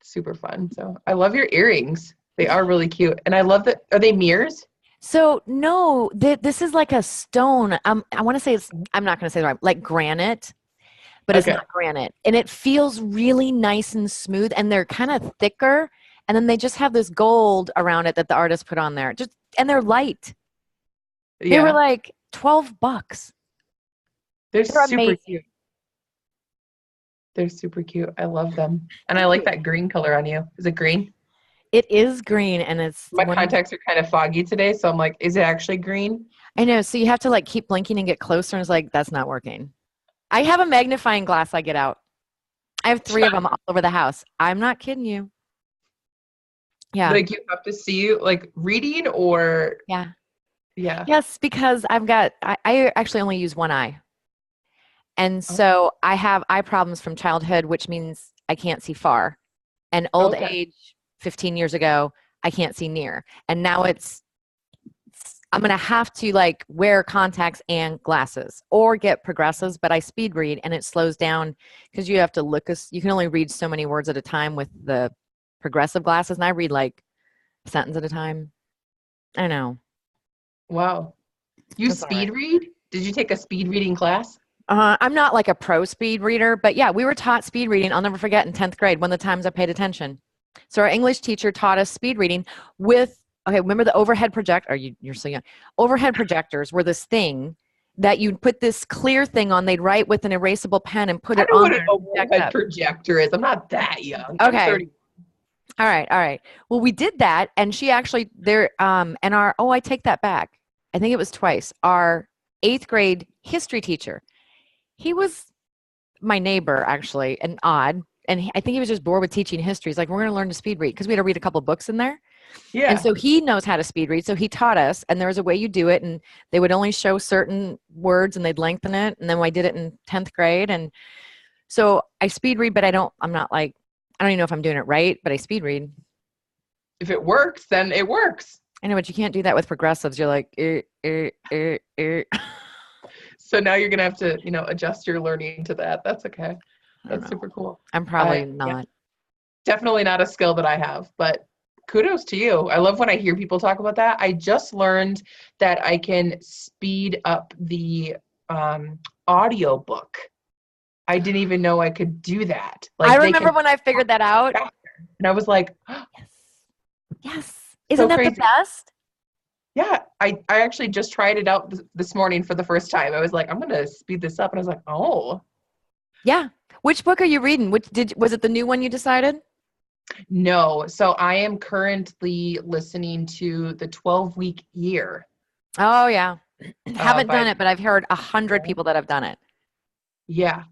super fun. So I love your earrings. They are really cute. And I love that. Are they mirrors? So no, this is like a stone. I want to say it's, I'm not going to say the right, like granite, but it's Okay. not granite. And it feels really nice and smooth, and they're kind of thicker. And then they just have this gold around it that the artist put on there. Just, and they're light. They were Yeah. like $12. They're They're super amazing. cute. They're super cute. I love them. And I like You. that green color on you. Is it green? It is green, and it's My one of, contacts are kind of foggy today, so I'm like, is it actually green? I know. So you have to like keep blinking and get closer, and it's like, that's not working. I have a magnifying glass I get out. I have three of them all over the house. I'm not kidding you. Yeah. Like you have to see like reading or Yeah. yeah. Yes, because I actually only use one eye. And Oh, so I have eye problems from childhood, which means I can't see far. And old okay. age, 15 years ago, I can't see near. And now I'm going to have to like wear contacts and glasses or get progressives, but I speed read and it slows down because you have to you can only read so many words at a time with the progressive glasses. And I read like a sentence at a time. I know. Wow. You That's all right. speed read? Did you take a speed reading class? I'm not like a pro speed reader, but yeah, we were taught speed reading. I'll never forget in 10th grade, one of the times I paid attention. So our English teacher taught us speed reading with, okay, remember the overhead project, or you're so young. Overhead projectors were this thing that you'd put this clear thing on, they'd write with an erasable pen and put I it know on what an there and project overhead up. projector is. I'm not that young. I'm Okay. 30. All right. All right. Well, we did that. And she actually and I take that back. I think it was twice. Our 8th grade history teacher, he was my neighbor actually, and odd. And I think he was just bored with teaching history. He's like, we're going to learn to speed read because we had to read a couple books in there. And Yeah. so he knows how to speed read. So he taught us, and there was a way you do it. And they would only show certain words and they'd lengthen it. And then I did it in 10th grade. And so I speed read, but I'm not like, I don't even know if I'm doing it right, but I speed read. If it works, then it works. I know, but you can't do that with progressives. You're like, So now you're gonna have to, adjust your learning to that. That's okay. I don't That's know. super cool. I'm probably Yeah, not. definitely not a skill that I have, but kudos to you. I love when I hear people talk about that. I just learned that I can speed up the audio book. I didn't even know I could do that. I Like they remember can when I figured that out. faster. And I was like, Yes. Yes. so Isn't that the crazy. best? Yeah, I actually just tried it out this morning for the first time. I was like, I'm gonna speed this up, and I was like, oh, Yeah. Which book are you reading? Was it the new one you decided? no. So I am currently listening to the 12-week year Oh yeah. Haven't by done it, but I've heard 100 people that have done it. yeah.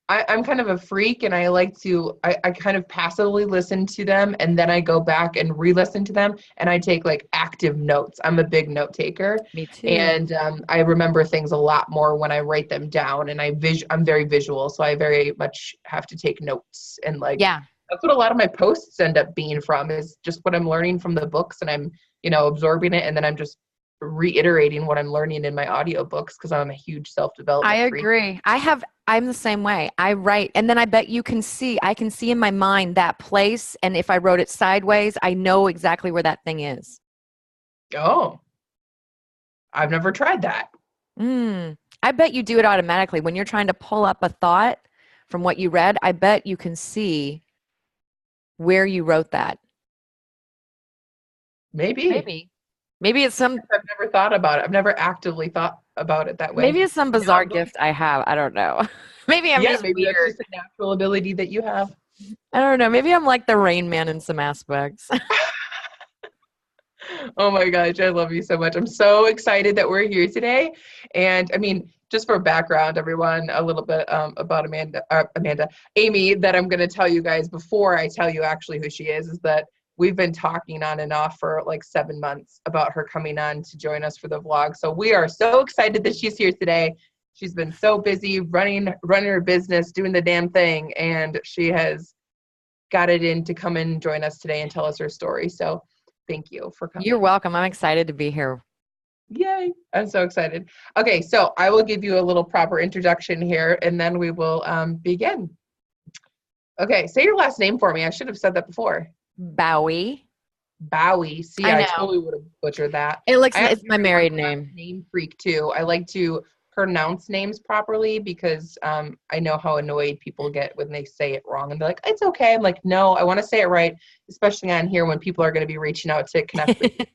I'm kind of a freak and I like to, I kind of passively listen to them and then I go back and re-listen to them and I take like active notes. I'm a big note taker Me too. and I remember things a lot more when I write them down and I'm very visual. So I very much have to take notes and like, Yeah. that's what a lot of my posts end up being from is just what I'm learning from the books and I'm, absorbing it and then I'm just reiterating what I'm learning in my audiobooks because I'm a huge I self-development freak. agree. I'm the same way. I write, and then I bet I can see in my mind that place. And if I wrote it sideways, I know exactly where that thing is. Oh, I've never tried that. I bet you do it automatically. When you're trying to pull up a thought from what you read, I bet you can see where you wrote that. Maybe. Maybe. Maybe it's some I've never thought about it. I've never actively thought about it that way. maybe it's some But now bizarre I'm going, gift I have. I don't know. Maybe I'm yeah, just maybe that's weird. just a natural ability that you have. I don't know. Maybe I'm like the Rain Man in some aspects. Oh my gosh, I love you so much. I'm so excited that we're here today. And I mean, just for background, everyone, a little bit about Amy, that I'm going to tell you guys before I tell you actually who she is that we've been talking on and off for like 7 months about her coming on to join us for the vlog. So we are so excited that she's here today. She's been so busy running her business, doing the damn thing, and she has got it in to come and join us today and tell us her story. So thank you for You're coming. welcome. I'm excited to be here. Yay. I'm so excited. Okay, so I will give you a little proper introduction here and then we will begin. Okay, say your last name for me. I should have said that before. Baue. Baue. See, I I know. totally would have butchered that. It looks, I it's my actually am married a name. name freak too. I like to pronounce names properly because I know how annoyed people get when they say it wrong. And they're like, it's okay. I'm like, no, I want to say it right, especially on here when people are going to be reaching out to connect with you.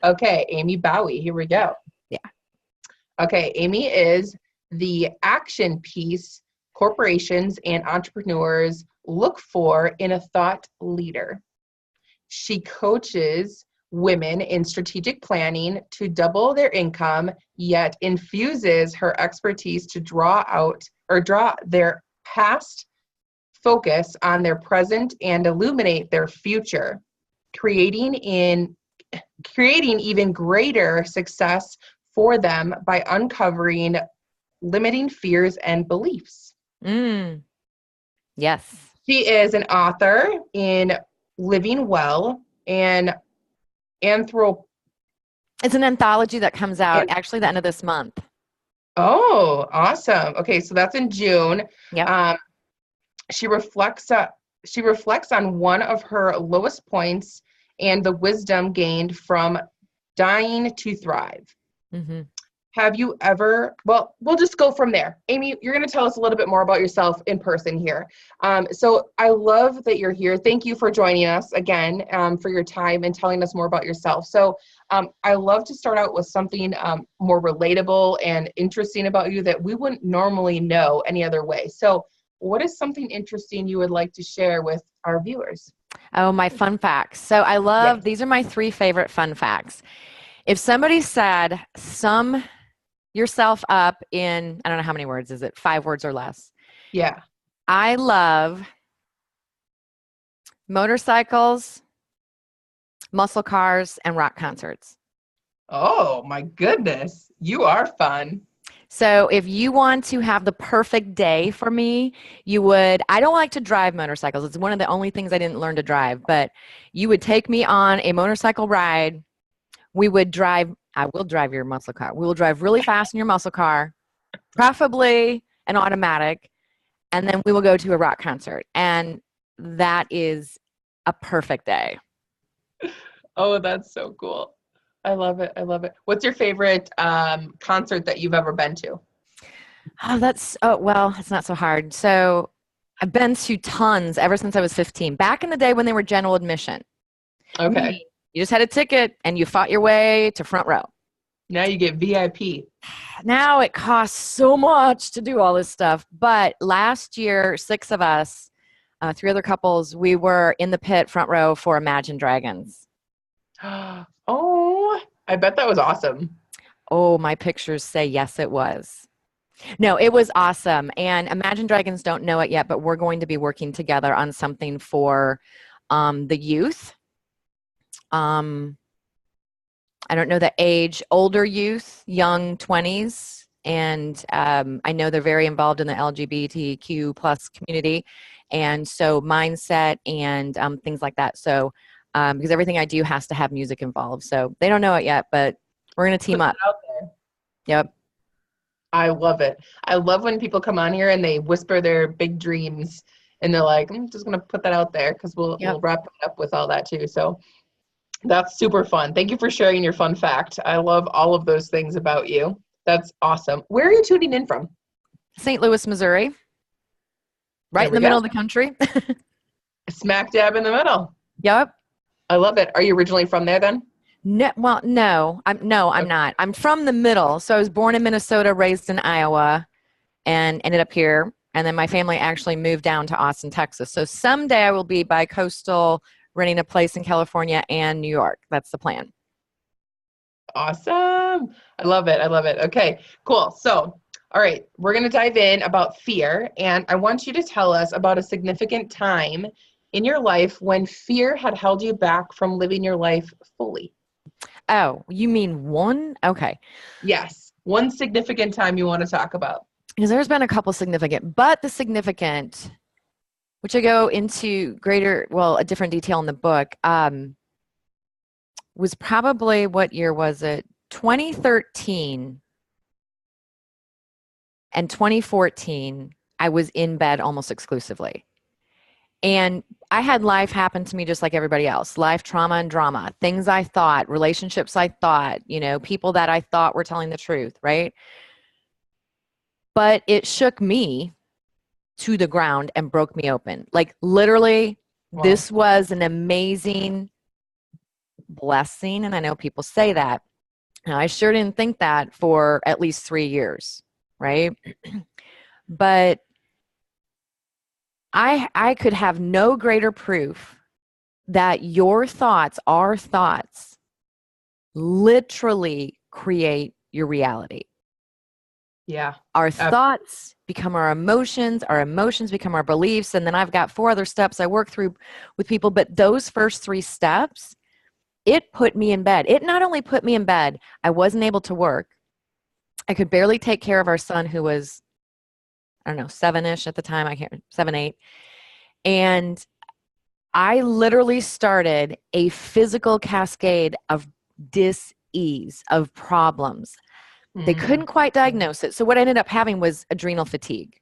Okay, Amy Baue, here we go. Yeah. Okay, Amy is the action piece corporations and entrepreneurs look for in a thought leader. She coaches women in strategic planning to double their income, yet infuses her expertise to draw their past focus on their present and illuminate their future, creating even greater success for them by uncovering limiting fears and beliefs. Yes. She is an author in Living Well and It's an anthology that comes out actually the end of this month. Oh, awesome. Okay, so that's in June. Yep. She reflects on one of her lowest points and the wisdom gained from dying to thrive. Mm-hmm. Have you ever, well, we'll just go from there. Amy, you're going to tell us a little bit more about yourself in person here. So I love that you're here. Thank you for joining us again, for your time and telling us more about yourself. So I love to start out with something more relatable and interesting about you that we wouldn't normally know any other way. So what is something interesting you would like to share with our viewers? Oh, my fun facts. So I love, these are my 3 favorite fun facts. If somebody said, sum yourself up in, I don't know how many words, is it 5 words or less? Yeah. I love motorcycles, muscle cars, and rock concerts. Oh my goodness. You are fun. So if you want to have the perfect day for me, you would, I don't like to drive motorcycles. It's one of the only things I didn't learn to drive, but you would take me on a motorcycle ride. We would drive, I will drive your muscle car. We will drive really fast in your muscle car, preferably an automatic, and then we will go to a rock concert. And that is a perfect day. Oh, that's so cool. I love it. I love it. What's your favorite concert that you've ever been to? Oh, well, it's not so hard. So I've been to tons ever since I was 15. Back in the day when they were general admission. Okay. You just had a ticket and you fought your way to front row. Now you get VIP. Now it costs so much to do all this stuff. But last year, 6 of us, 3 other couples, we were in the pit front row for Imagine Dragons. Oh, I bet that was awesome. Oh, my pictures say yes, it was. No, it was awesome. And Imagine Dragons don't know it yet, but we're going to be working together on something for the youth. I don't know the age, older youth, young 20s. And I know they're very involved in the LGBTQ plus community. And so mindset and things like that. So because everything I do has to have music involved. So they don't know it yet, but we're going to team up. Out there. Yep. I love it. I love when people come on here and they whisper their big dreams and they're like, I'm just going to put that out there because we'll wrap it up with all that too. So that's super fun. Thank you for sharing your fun fact. I love all of those things about you. That's awesome. Where are you tuning in from? St. Louis, Missouri. Right in the middle of the country. Smack dab in the middle. Yep. I love it. Are you originally from there then? No, well, no, I'm not. I'm from the middle. So I was born in Minnesota, raised in Iowa, and ended up here. And then my family actually moved down to Austin, Texas. So someday I will be bi-coastal, renting a place in California and New York. That's the plan. Awesome. I love it. I love it. Okay, cool. So, all right, we're going to dive in about fear. And I want you to tell us about a significant time in your life when fear had held you back from living your life fully. Oh, you mean one? Okay. Yes. One significant time you want to talk about. Because there's been a couple significant, but the significant, which I go into a different detail in the book, was probably, what year was it? 2013 and 2014, I was in bed almost exclusively. And I had life happen to me just like everybody else. Life, trauma, and drama. Things I thought, relationships I thought, people that I thought were telling the truth, right? But it shook me to the ground and broke me open. Like literally, Wow. this was an amazing blessing. And I know people say that. Now, I sure didn't think that for at least 3 years, right? But I could have no greater proof that your thoughts, our thoughts, literally create your reality. Yeah. Our thoughts become our emotions become our beliefs. And then I've got 4 other steps I work through with people. But those first 3 steps, it put me in bed. It not only put me in bed, I wasn't able to work. I could barely take care of our son, who was, I don't know, 7-ish at the time. I can't, 7, 8. And I literally started a physical cascade of dis-ease, of problems. They couldn't quite diagnose it. So what I ended up having was adrenal fatigue.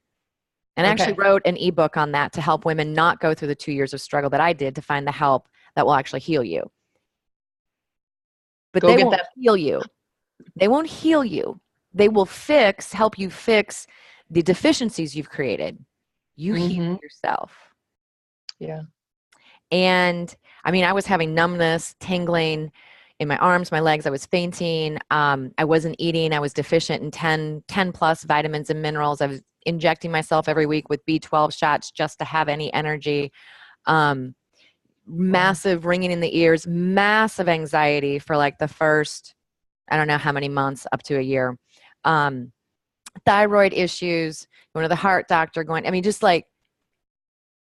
And I actually wrote an ebook on that to help women not go through the 2 years of struggle that I did to find the help that will actually heal you. But they won't heal you. They won't heal you. They will help you fix the deficiencies you've created. You heal yourself. Yeah. And I mean, I was having numbness, tingling in my arms, my legs. I was fainting. I wasn't eating. I was deficient in 10 plus vitamins and minerals. I was injecting myself every week with B12 shots just to have any energy. Massive ringing in the ears, massive anxiety for like the first, I don't know how many months, up to a year. Thyroid issues, going to the heart doctor, just like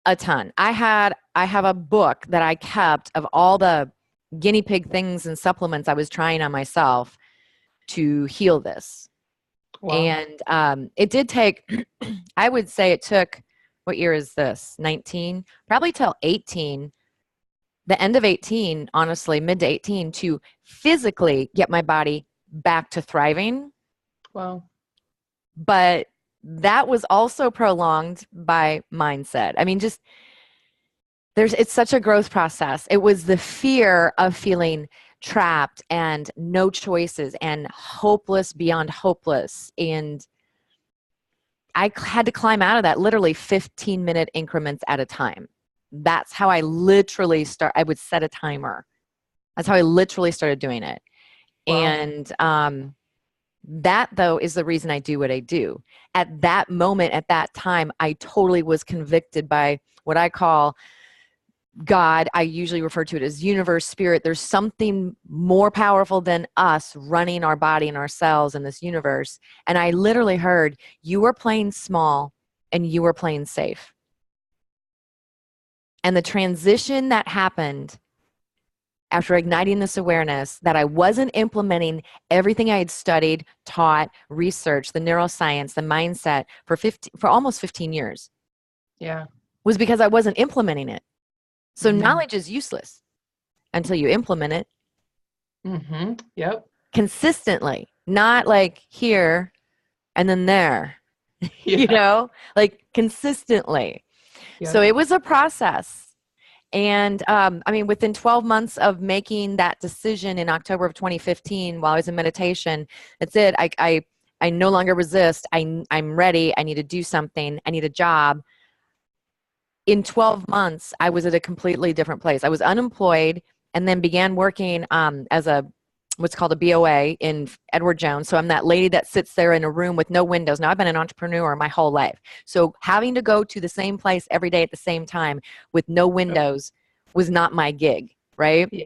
a ton. I have a book that I kept of all the guinea pig things and supplements I was trying on myself to heal this. Wow. And it did take, I would say it took, what year is this? 19, probably till 18, the end of 18, honestly, mid to 18, to physically get my body back to thriving. Wow. But that was also prolonged by mindset. I mean, just it's such a growth process. It was the fear of feeling trapped and no choices and hopeless beyond hopeless. And I had to climb out of that literally 15-minute increments at a time. That's how I literally I would set a timer. That's how I literally started doing it. Wow. And that, though, is the reason I do what I do. At that moment, at that time, I totally was convicted by what I call God. I usually refer to it as universe, spirit. There's something more powerful than us running our body and our cells in this universe. And I literally heard, you were playing small and you were playing safe. And the transition that happened after igniting this awareness that I wasn't implementing everything I had studied, taught, researched, the neuroscience, the mindset for almost 15 years. Yeah. Was because I wasn't implementing it. So knowledge is useless until you implement it. Yep. Consistently, not like here and then there, like consistently. Yeah. So it was a process. And I mean, within 12 months of making that decision in October of 2015, while I was in meditation, that's it. I no longer resist. I'm ready. I need to do something. I need a job. In 12 months, I was at a completely different place. I was unemployed and then began working as what's called a Baue in Edward Jones. So I'm that lady that sits there in a room with no windows. Now, I've been an entrepreneur my whole life. So having to go to the same place every day at the same time with no windows was not my gig, right? Yeah.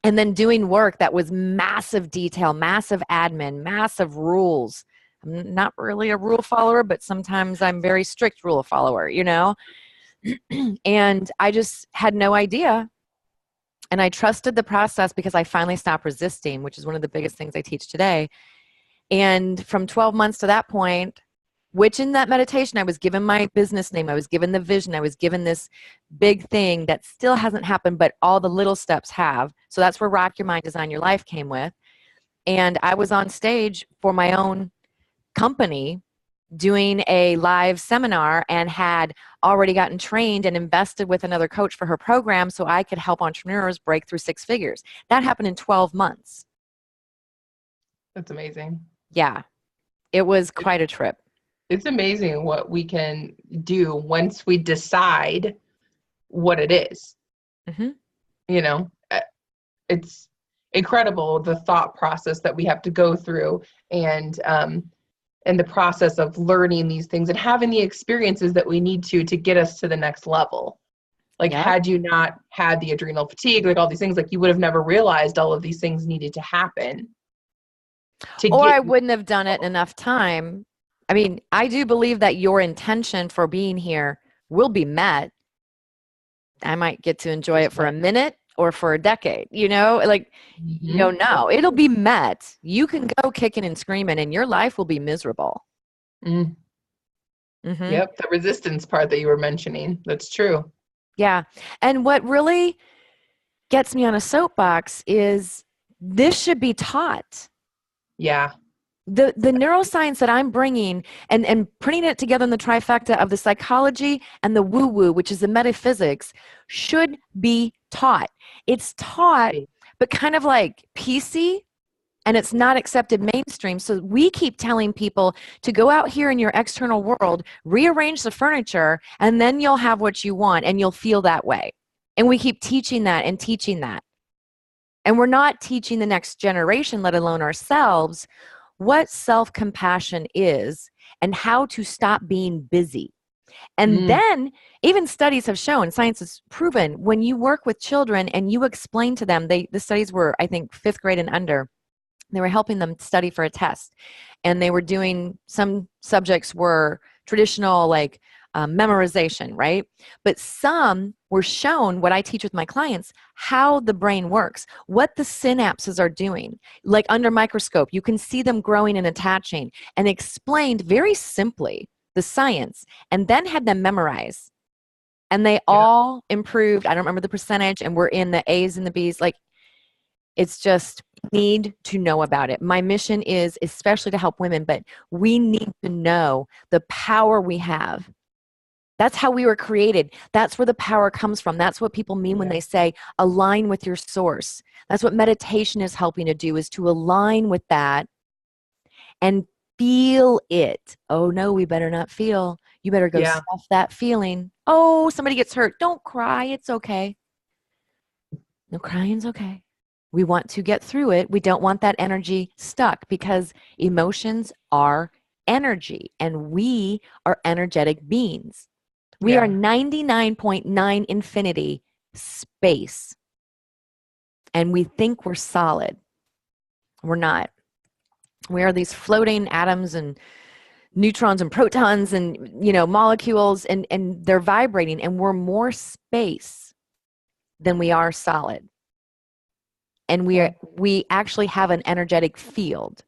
And then doing work that was massive detail, massive admin, massive rules. I'm not really a rule follower, but sometimes I'm very strict rule follower, And I just had no idea. And I trusted the process because I finally stopped resisting, which is one of the biggest things I teach today. And from 12 months to that point, which in that meditation, I was given my business name, I was given the vision, I was given this big thing that still hasn't happened, but all the little steps have. So that's where Rock Your Mind, Design Your Life came with. And I was on stage for my own company doing a live seminar and had already gotten trained and invested with another coach for her program so I could help entrepreneurs break through 6 figures. That happened in 12 months. That's amazing. Yeah, it was quite a trip. It's amazing what we can do once we decide what it is. Mm-hmm. You know, it's incredible the thought process that we have to go through, and the process of learning these things and having the experiences that we need to get us to the next level. Like, Yep. had you not had the adrenal fatigue, like all these things, like you would have never realized all of these things needed to happen. Or I wouldn't have done it in enough time. I mean, I do believe that your intention for being here will be met. I might get to enjoy it for a minute or for a decade, you know, like, you don't know. It'll be met. You can go kicking and screaming and your life will be miserable. Mm. Mm-hmm. Yep, the resistance part that you were mentioning, that's true. Yeah. And what really gets me on a soapbox is this should be taught. Yeah. The neuroscience that I'm bringing and putting it together in the trifecta of the psychology and the woo-woo, which is the metaphysics, should be taught. It's taught, but kind of like PC, and it's not accepted mainstream. So we keep telling people to go out here in your external world, rearrange the furniture, and then you'll have what you want and you'll feel that way. And we keep teaching that and teaching that. And we're not teaching the next generation, let alone ourselves, what self-compassion is and how to stop being busy. And then even studies have shown, science has proven, when you work with children and you explain to them, the studies were, I think, 5th grade and under, they were helping them study for a test. And they were doing, some subjects were traditional, like memorization, right? But some were shown, what I teach with my clients, how the brain works, what the synapses are doing. Like under microscope, you can see them growing and attaching, and explained very simply the science, and then had them memorize. And they all improved. I don't remember the percentage, and we're in the A's and the B's. Like, it's just need to know about it. My mission is especially to help women, but we need to know the power we have. That's how we were created. That's where the power comes from. That's what people mean when they say align with your source. That's what meditation is helping to do, is to align with that and feel it. Oh no, we better not feel. You better go stuff that feeling. Oh, somebody gets hurt. Don't cry. It's okay. No, crying's okay. We want to get through it. We don't want that energy stuck, because emotions are energy and we are energetic beings. We are 99.9 infinity space. And we think we're solid. We're not. We are these floating atoms and neutrons and protons and, you know, molecules, and they're vibrating, and we're more space than we are solid. And we actually have an energetic field.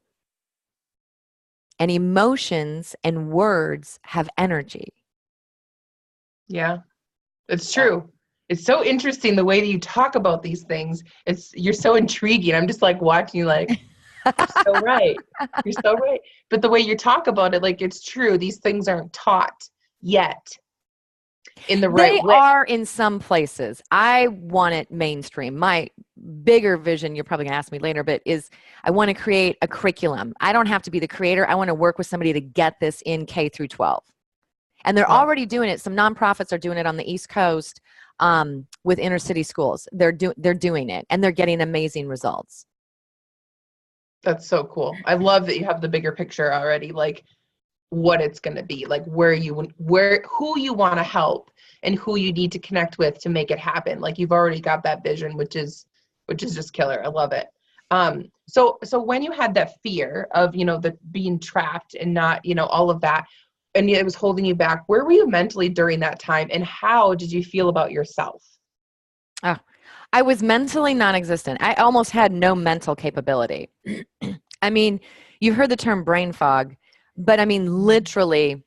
And emotions and words have energy. Yeah, it's true. It's so interesting the way that you talk about these things. You're so intriguing. I'm just like watching you, like, you're so right. You're so right. But the way you talk about it, like, it's true. These things aren't taught yet in the right way. They are in some places. I want it mainstream. My bigger vision, you're probably going to ask me later, but is I want to create a curriculum. I don't have to be the creator. I want to work with somebody to get this in K through 12. And they're already doing it. Some nonprofits are doing it on the East Coast with inner city schools. They're doing it, and they're getting amazing results. That's so cool. I love that you have the bigger picture already, like what it's going to be, like who you want to help and who you need to connect with to make it happen. Like, you've already got that vision, which is just killer. I love it. So when you had that fear of, you know, the being trapped and not, you know, all of that, and it was holding you back, where were you mentally during that time, and how did you feel about yourself? Oh, I was mentally non-existent. I almost had no mental capability. I mean, you've heard the term brain fog, but I mean, literally,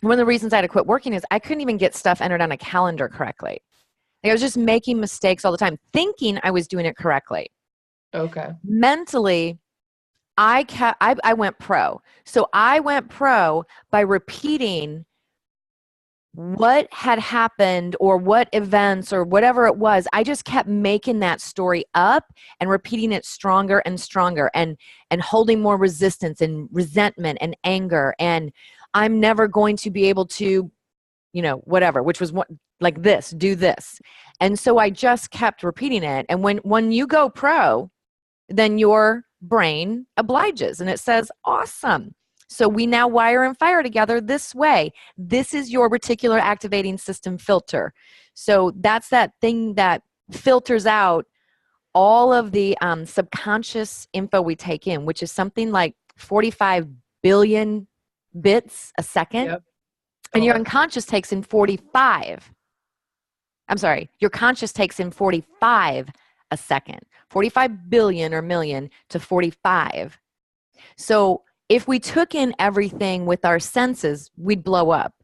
one of the reasons I had to quit working is I couldn't even get stuff entered on a calendar correctly. Like, I was just making mistakes all the time, thinking I was doing it correctly. Okay. Mentally, I went pro. So I went pro by repeating what had happened or what events or whatever it was. I just kept making that story up and repeating it stronger and stronger, and holding more resistance and resentment and anger, and I'm never going to be able to, whatever, which was what, like this, do this. And so I just kept repeating it. And when you go pro, then your brain obliges and it says, awesome. So we now wire and fire together this way. This is your reticular activating system filter. So that's that thing that filters out all of the subconscious info we take in, which is something like 45 billion bits a second. Yep. And your unconscious takes in 45. I'm sorry, your conscious takes in 45 a second. 45 billion or million to 45. So if we took in everything with our senses, we'd blow up.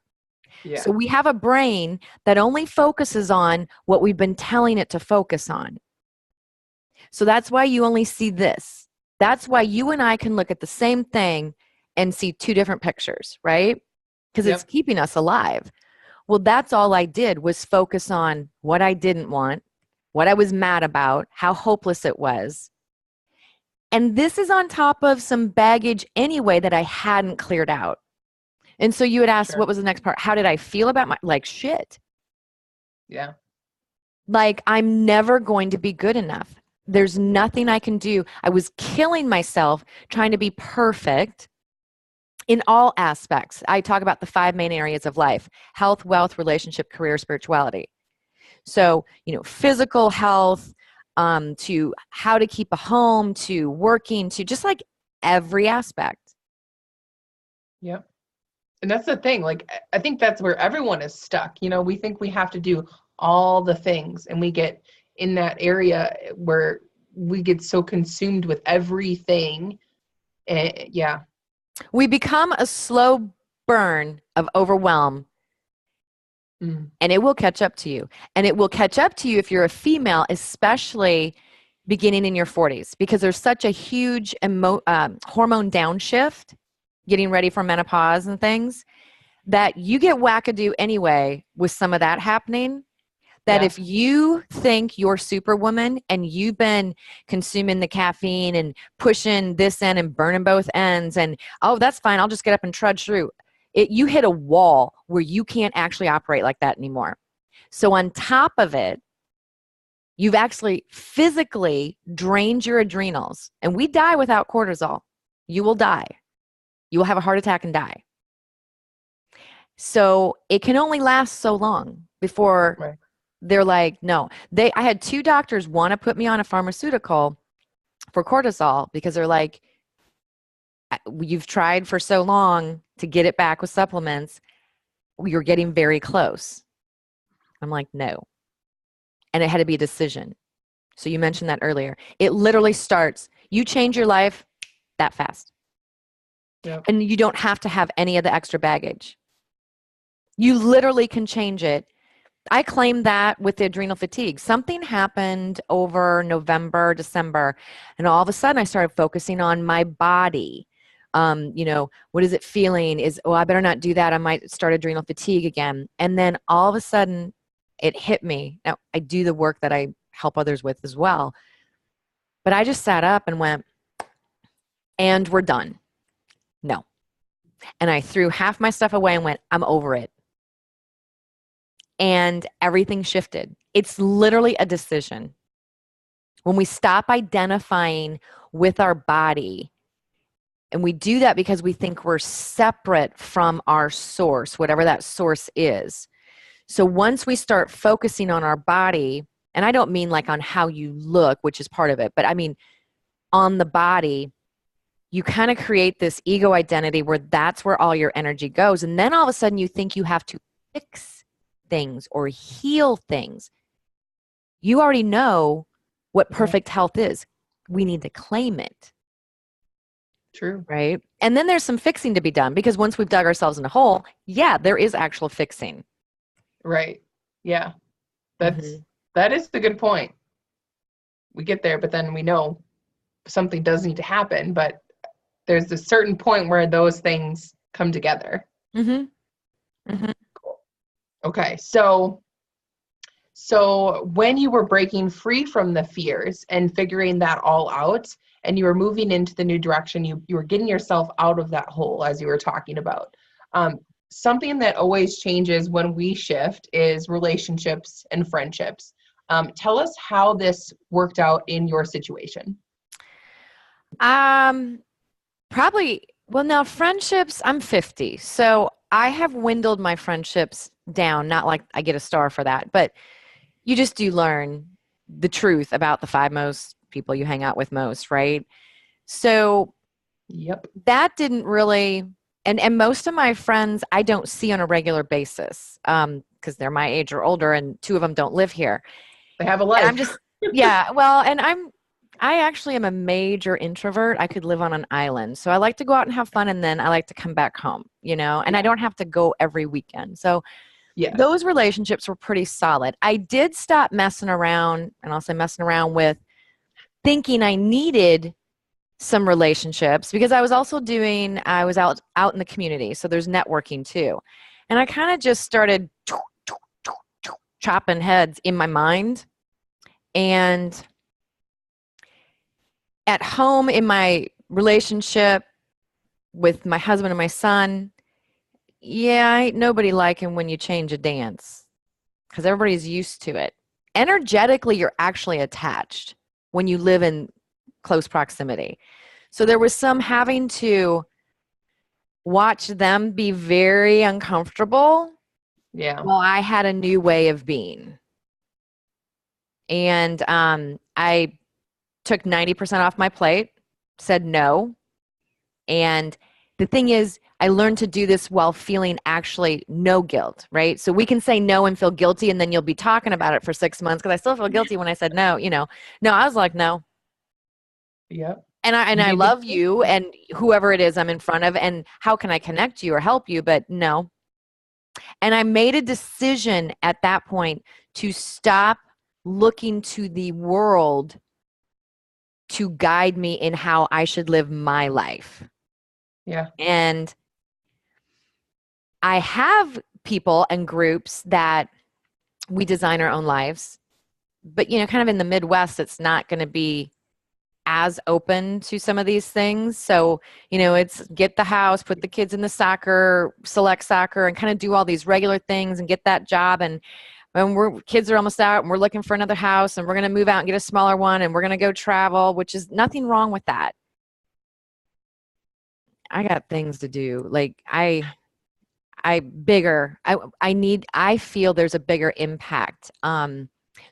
Yeah. So we have a brain that only focuses on what we've been telling it to focus on. So that's why you only see this. That's why you and I can look at the same thing and see two different pictures, right? Because it's keeping us alive. Well, that's all I did was focus on what I didn't want, what I was mad about, how hopeless it was. And this is on top of some baggage anyway that I hadn't cleared out. And so you would ask, what was the next part? How did I feel about like shit? Yeah. Like, I'm never going to be good enough. There's nothing I can do. I was killing myself trying to be perfect in all aspects. I talk about the 5 main areas of life: health, wealth, relationship, career, spirituality. So, physical health, to how to keep a home, to working, to just like every aspect. Yep. And that's the thing. Like, I think that's where everyone is stuck. We think we have to do all the things, and we get in that area where we get so consumed with everything. Yeah. We become a slow burn of overwhelm. And it will catch up to you. And it will catch up to you if you're a female, especially beginning in your 40s, because there's such a huge hormone downshift, getting ready for menopause and things, that you get wackadoo anyway with some of that happening. That if you think you're Superwoman and you've been consuming the caffeine and pushing this end and burning both ends and, oh, that's fine, I'll just get up and trudge through. You hit a wall where you can't actually operate like that anymore. So on top of it, you've actually physically drained your adrenals. And we die without cortisol. You will die. You will have a heart attack and die. So it can only last so long before they're like, no. I had 2 doctors want to put me on a pharmaceutical for cortisol because they're like, you've tried for so long to get it back with supplements. You're getting very close. I'm like, no. And it had to be a decision. So you mentioned that earlier. It literally starts, you change your life that fast. Yep. And you don't have to have any of the extra baggage. You literally can change it. I claim that with the adrenal fatigue. Something happened over November, December, and all of a sudden I started focusing on my body. What is it feeling? I better not do that. I might start adrenal fatigue again. And then all of a sudden it hit me. Now I do the work that I help others with as well. But I just sat up and went, and we're done. No. And I threw half my stuff away and went, I'm over it. And everything shifted. It's literally a decision. When we stop identifying with our body, and we do that because we think we're separate from our source, whatever that source is. So once we start focusing on our body, and I don't mean like on how you look, which is part of it, but I mean on the body, you kind of create this ego identity where that's where all your energy goes. And then all of a sudden you think you have to fix things or heal things. You already know what perfect health is. We need to claim it. True. Right? And then there's some fixing to be done, because once we've dug ourselves in a hole, there is actual fixing. Right. Yeah. That is a good point. We get there, but then we know something does need to happen. But there's a certain point where those things come together. Mm-hmm. Mm-hmm. Cool. Okay. So when you were breaking free from the fears and figuring that all out, and you were moving into the new direction, you were getting yourself out of that hole, as you were talking about. Something that always changes when we shift is relationships and friendships. Tell us how this worked out in your situation. Probably, well, now friendships, I'm 50, so I have dwindled my friendships down. Not like I get a star for that, but you just do learn the truth about the 5 most people you hang out with most, right? So Yep. that didn't really, and most of my friends I don't see on a regular basis, because they're my age or older, and 2 of them don't live here. They have a And I'm life. just, yeah, well, and I actually am a major introvert. I could live on an island. So I like to go out and have fun, and then I like to come back home, and I don't have to go every weekend. So Yes. those relationships were pretty solid. I did stop messing around, and I'll say messing around with thinking I needed some relationships, because I was out in the community. So there's networking too. And I kind of just started chopping heads in my mind. And at home, in my relationship with my husband and my son, yeah, ain't nobody liking when you change a dance, because everybody's used to it. Energetically, you're actually attached when you live in close proximity. So there was some having to watch them be very uncomfortable Yeah. while I had a new way of being. And I took 90% off my plate, said no. And the thing is, I learned to do this while feeling actually no guilt, right? So we can say no and feel guilty, and then you'll be talking about it for 6 months, because I still feel guilty when I said no, No, I was like, no. Yep. And You I need to. love you and whoever it is I'm in front of, and how can I connect you or help you? But no. And I made a decision at that point to stop looking to the world to guide me in how I should live my life. Yeah. And I have people and groups that we design our own lives, but kind of in the Midwest, it's not going to be as open to some of these things. So, it's get the house, put the kids in the select soccer, and kind of do all these regular things and get that job. And when kids are almost out and we're looking for another house, and we're going to move out and get a smaller one, and we're going to go travel, which is nothing wrong with that. I got things to do. Like I feel there's a bigger impact.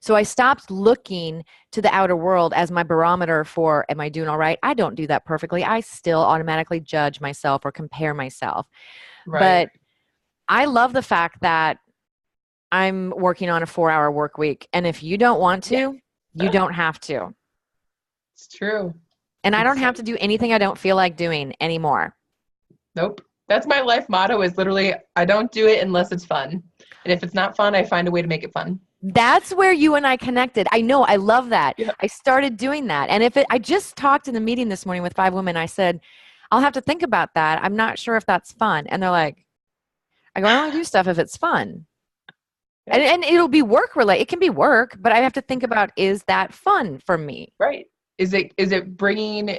So I stopped looking to the outer world as my barometer for, am I doing all right? I don't do that perfectly. I still automatically judge myself or compare myself. Right. But I love the fact that I'm working on a 4-hour work week. And if you don't want to, you don't have to. It's true. And I don't have to do anything I don't feel like doing anymore. Nope. That's my life motto, is literally, I don't do it unless it's fun. And if it's not fun, I find a way to make it fun. That's where you and I connected. I know. I love that. Yeah. I started doing that. And I just talked in a meeting this morning with 5 women. I said, I'll have to think about that. I'm not sure if that's fun. And they're like, I only do stuff if it's fun. Yeah. And it'll be work related. It can be work, but I have to think about, is that fun for me? Right. Is it bringing,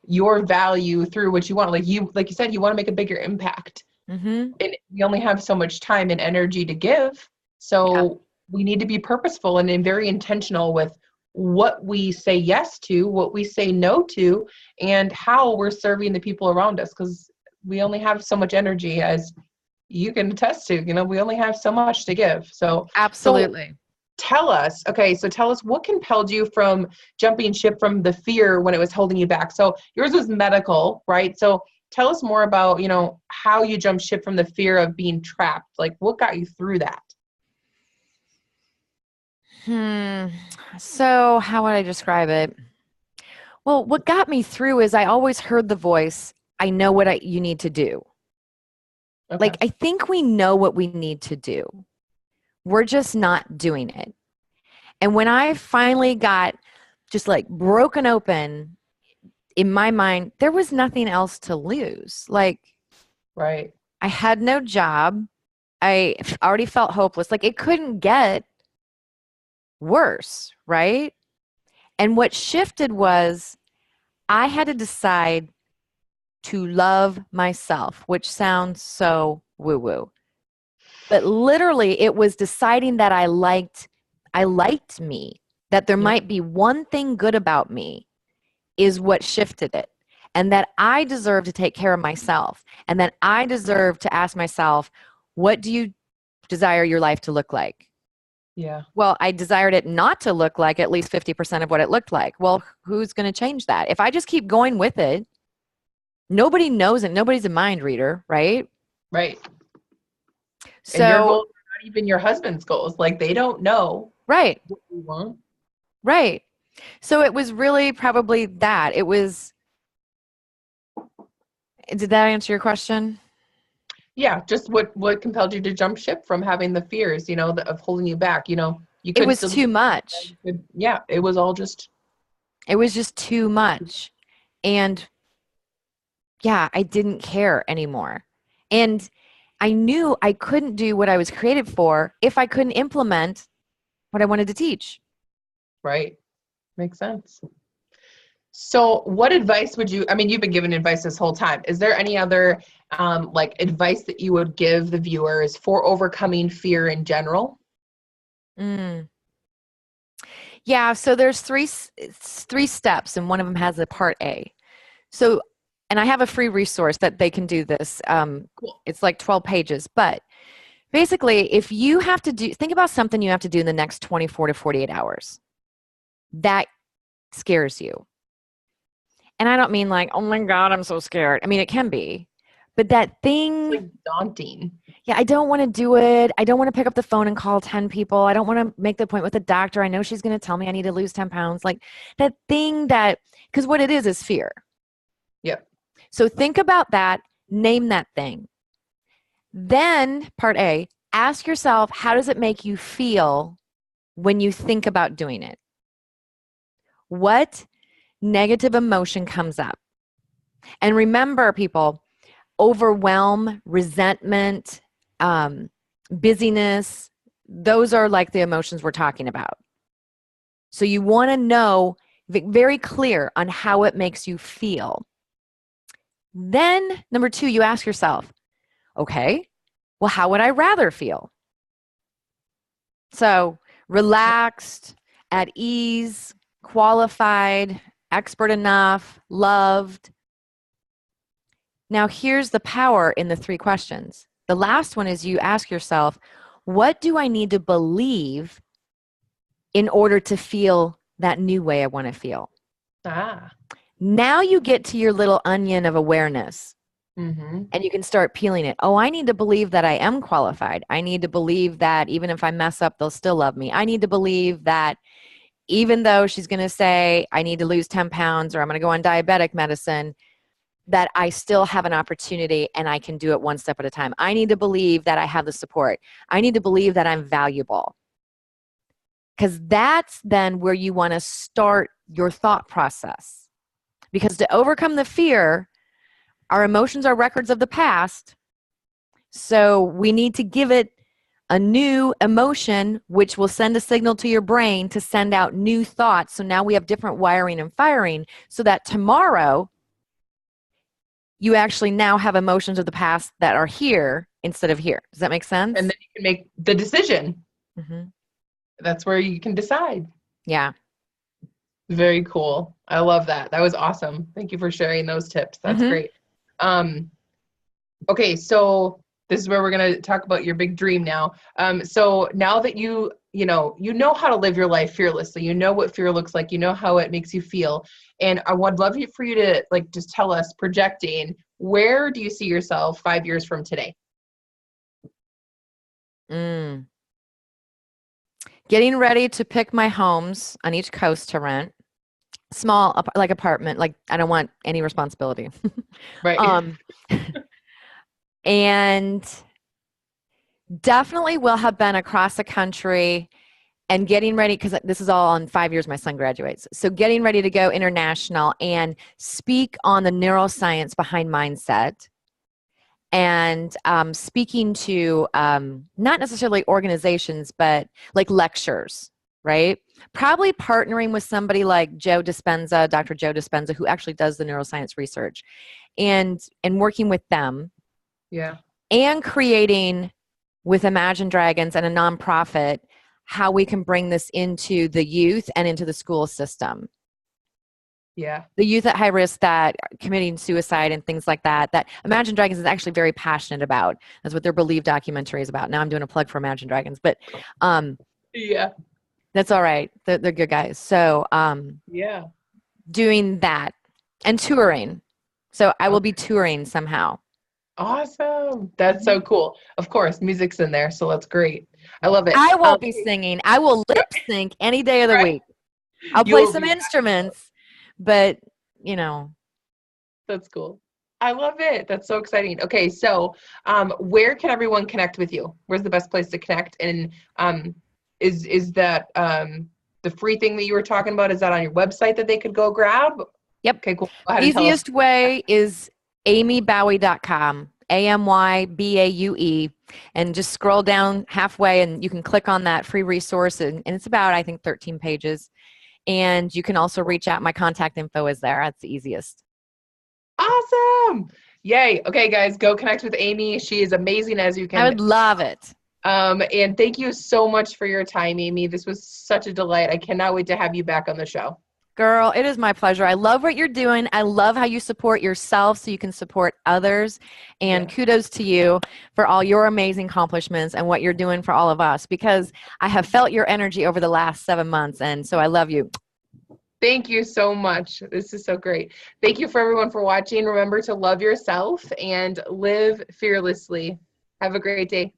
your value through what you want? Like you said, you want to make a bigger impact. Mm-hmm. And we only have so much time and energy to give. So we need to be purposeful and very intentional with what we say yes to, what we say no to, and how we're serving the people around us. Because we only have so much energy, as you can attest to. We only have so much to give. So Absolutely. tell us what compelled you from jumping ship from the fear when it was holding you back. So yours was medical, right? So tell us more about, how you jumped ship from the fear of being trapped. Like, what got you through that? So how would I describe it? Well, what got me through is I always heard the voice, I know what you need to do. Okay. Like, I think we know what we need to do. We're just not doing it. And when I finally got just like broken open in my mind, there was nothing else to lose. Like, Right. I had no job. Already felt hopeless. Like, it couldn't get worse, right? And what shifted was I had to decide to love myself, which sounds so woo-woo. But literally, it was deciding that I liked me, that there Yep. might be one thing good about me is what shifted it. And that I deserve to take care of myself. And that I deserve to ask myself, what do you desire your life to look like? Yeah. Well, I desired it not to look like at least 50% of what it looked like. Well, who's going to change that? If I just keep going with it, nobody knows it. Nobody's a mind reader, right? Right. And your So, goals are not even your husband's goals. Like they don't know right, what you want. right. So it was really probably that. It was, did that answer your question? Yeah, just what compelled you to jump ship from having the fears, of holding you back. You It could was still too much. yeah, it was all just It was just too much. And yeah, I didn't care anymore. And I knew I couldn't do what I was created for if I couldn't implement what I wanted to teach. right. Makes sense. So what advice would you, I mean, you've been giving advice this whole time. Is there any other like advice that you would give the viewers for overcoming fear in general? Mm. Yeah, so there's three steps, and one of them has a part A. So, and I have a free resource that they can do this. Cool. It's like 12 pages, but basically, if you have to think about something you have to do in the next 24 to 48 hours, that scares you. And I don't mean like, oh my God, I'm so scared. I mean, it can be, but that It's thing, like daunting. yeah, I don't want to do it. I don't want to pick up the phone and call 10 people. I don't want to make the appointment with the doctor. I know she's going to tell me I need to lose 10 pounds. Like that thing because what it is fear. Yep. So think about that, name that thing. Then, part A, ask yourself, how does it make you feel when you think about doing it? What negative emotion comes up? And remember, people, overwhelm, resentment, busyness, those are like the emotions we're talking about. So you want to know very clear on how it makes you feel. Then, number two, you ask yourself, okay, well, how would I rather feel? So relaxed, at ease, qualified, expert enough, loved. Now, here's the power in the three questions. The last one is you ask yourself, what do I need to believe in order to feel that new way I want to feel? Ah. Now you get to your little onion of awareness. Mm-hmm. And you can start peeling it. Oh, I need to believe that I am qualified. I need to believe that even if I mess up, they'll still love me. I need to believe that even though she's going to say I need to lose 10 pounds or I'm going to go on diabetic medicine, that I still have an opportunity and I can do it one step at a time. I need to believe that I have the support. I need to believe that I'm valuable. Because that's then where you want to start your thought process. Because to overcome the fear, our emotions are records of the past. So we need to give it a new emotion, which will send a signal to your brain to send out new thoughts. So now we have different wiring and firing so that tomorrow you actually now have emotions of the past that are here instead of here. Does that make sense? And then you can make the decision. Mm-hmm. That's where you can decide. Yeah. Very cool. I love that. That was awesome. Thank you for sharing those tips. That's Mm-hmm. great. Okay, so this is where we're going to talk about your big dream now. So now that you know how to live your life fearlessly, you know what fear looks like, you know how it makes you feel. And I would love for you to like just tell us, projecting, where do you see yourself 5 years from today? Getting ready to pick my homes on each coast to rent. Small, like apartment, like I don't want any responsibility. Right. And definitely will have been across the country and getting ready, because this is all on 5 years my son graduates. So getting ready to go international and speak on the neuroscience behind mindset, and speaking to not necessarily organizations, but like lectures, right? Probably partnering with somebody like Dr. Joe Dispenza, who actually does the neuroscience research, and working with them, Yeah. and creating with Imagine Dragons and a nonprofit how we can bring this into the youth and into the school system. Yeah. The youth at high risk that are committing suicide and things like that, that Imagine Dragons is actually very passionate about. That's what their Believe documentary is about. Now I'm doing a plug for Imagine Dragons, but Yeah. that's all right. They're good guys. So Yeah. doing that and touring. So I will Okay. be touring somehow. Awesome. That's so cool. Of course, music's in there, so that's great. I love it. I won't be singing. I will lip sync any day of the Right. week. I'll You play will some be. instruments, but you know, That's cool. I love it. That's so exciting. Okay, so where can everyone connect with you? Where's the best place to connect? And is that the free thing that you were talking about? Is that on your website that they could go grab? yep. Okay, cool. Go ahead and tell us. Easiest way is amybaue.com, AMYBAUE, and just scroll down halfway and you can click on that free resource. And it's about, I think, 13 pages. And you can also reach out. My contact info is there. That's the easiest. Awesome. Yay. Okay, guys, go connect with Amy. She is amazing as you I can. would love it. And thank you so much for your time, Amy. This was such a delight. I cannot wait to have you back on the show. Girl, it is my pleasure. I love what you're doing. I love how you support yourself so you can support others. And Yeah. kudos to you for all your amazing accomplishments and what you're doing for all of us, because I have felt your energy over the last 7 months. And so I love you. Thank you so much. This is so great. Thank you for everyone for watching. Remember to love yourself and live fearlessly. Have a great day.